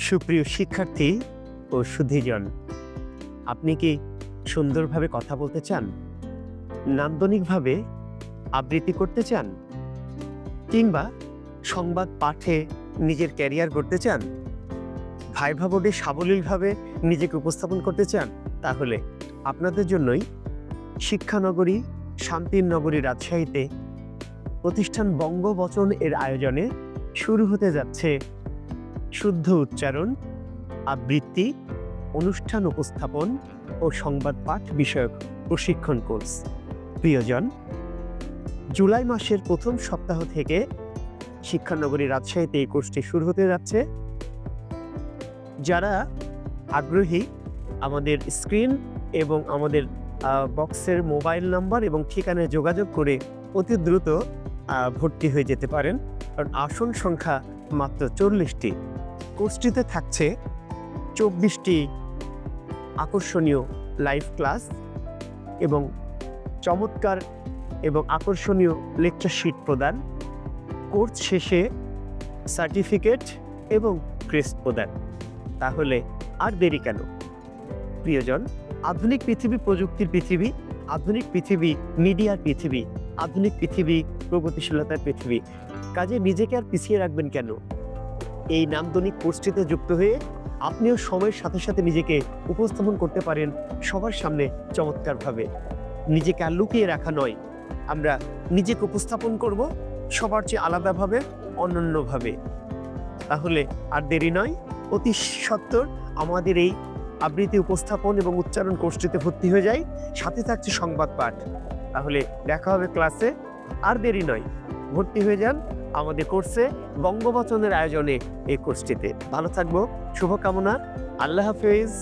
সুপ্রিয় শিক্ষার্থী ও সুধীজন, আপনি কি সুন্দরভাবে কথা বলতে চান, নান্দনিকভাবে আবৃত্তি করতে চান, কিংবা সংবাদ পাঠে নিজের ক্যারিয়ার গড়তে চান, ভাইভা বোর্ডে সাবলীলভাবে নিজেকে উপস্থাপন করতে চান? তাহলে আপনাদের জন্যই শিক্ষানগরী শান্তির নগরী রাজশাহীতে প্রতিষ্ঠান বঙ্গবচন এর আয়োজনে শুরু হতে যাচ্ছে শুদ্ধ উচ্চারণ, আবৃত্তি, অনুষ্ঠান উপস্থাপন ও সংবাদ পাঠ বিষয়ক প্রশিক্ষণ কোর্স। প্রিয়জন, জুলাই মাসের প্রথম সপ্তাহ থেকে শিক্ষানগরী রাজশাহীতে এই কোর্সটি শুরু হতে যাচ্ছে। যারা আগ্রহী, আমাদের স্ক্রিন এবং আমাদের বক্সের মোবাইল নাম্বার এবং ঠিকানায় যোগাযোগ করে অতি দ্রুত ভর্তি হয়ে যেতে পারেন, কারণ আসন সংখ্যা মাত্র 40টি। কোর্সটিতে থাকছে 24টি আকর্ষণীয় লাইভ ক্লাস এবং চমৎকার এবং আকর্ষণীয় লেকচার শিট প্রদান, কোর্স শেষে সার্টিফিকেট এবং ক্রেস্ট প্রদান। তাহলে আর দেরি কেন? প্রিয়জন, আধুনিক পৃথিবী প্রযুক্তির পৃথিবী, আধুনিক পৃথিবী মিডিয়ার পৃথিবী, আধুনিক পৃথিবী প্রগতিশীলতার পৃথিবী। কাজে নিজেকে আর পিছিয়ে রাখবেন কেন? এই নান্দনিক কোর্সটিতে যুক্ত হয়ে আপনিও সময়ের সাথে সাথে নিজেকে উপস্থাপন করতে পারেন সবার সামনে চমৎকারভাবে। নিজেকে আর লুকিয়ে রাখা নয়, আমরা নিজেকে উপস্থাপন করব সবার চেয়ে আলাদাভাবে, অনন্যভাবে। তাহলে আর দেরি নয়, অতি সত্বর আমাদের এই আবৃত্তি উপস্থাপন এবং উচ্চারণ কোর্সটিতে ভর্তি হয়ে যাই। সাথে থাকছে সংবাদ পাঠ। তাহলে দেখা হবে ক্লাসে। আর দেরি নয়, ভর্তি হয়ে যান আমাদের কোর্সে, বঙ্গবচনের আয়োজনে এই কোর্সটিতে। ভালো থাকবো, শুভকামনা। আল্লাহ হাফেজ।